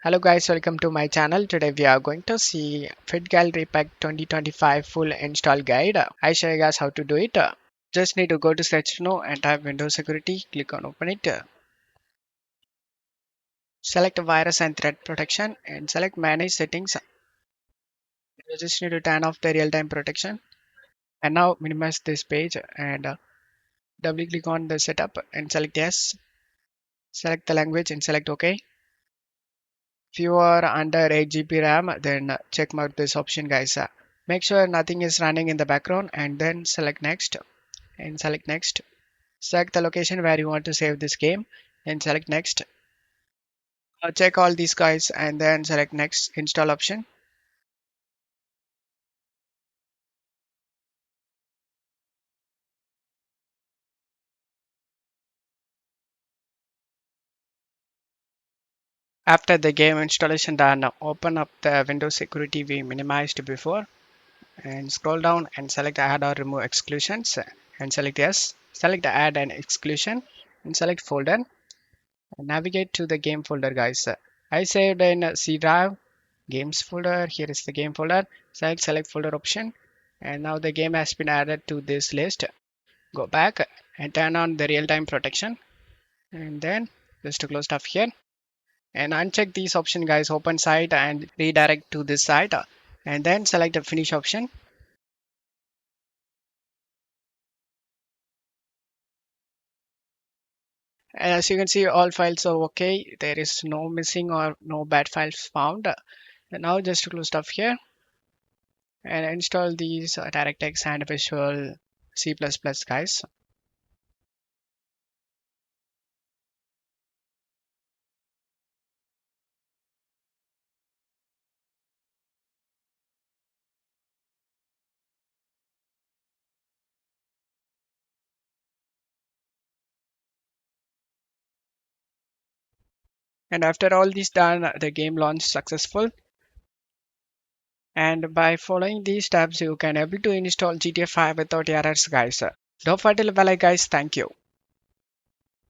Hello guys, welcome to my channel. Today we are going to see FitGirl Repack 2025 full install guide. I show you guys how to do it. Just need to go to search now and type Windows Security. Click on open it. Select virus and threat protection and select manage settings. You just need to turn off the real-time protection. And now minimize this page and double click on the setup and select yes. Select the language and select OK. If you are under 8 GB RAM, then check mark this option guys. Make sure nothing is running in the background and then select next and select next. Select the location where you want to save this game and select next. Check all these guys and then select next install option. After the game installation done, open up the Windows security we minimized before and scroll down and select add or remove exclusions and select yes. Select the add and exclusion and select folder and navigate to the game folder guys. I saved in C drive games folder. Here is the game folder. Select folder option and now the game has been added to this list. Go back and turn on the real-time protection and then just to close stuff here and uncheck these option guys, open site and redirect to this site and then select the finish option. And as you can see, all files are okay. There is no missing or no bad files found. And now just to close stuff here and install these DirectX and Visual C++ guys. And after all this done, the game launched successful. And by following these steps, you can able to install GTA 5 without errors, guys. Don't forget to leave a like, guys. Thank you.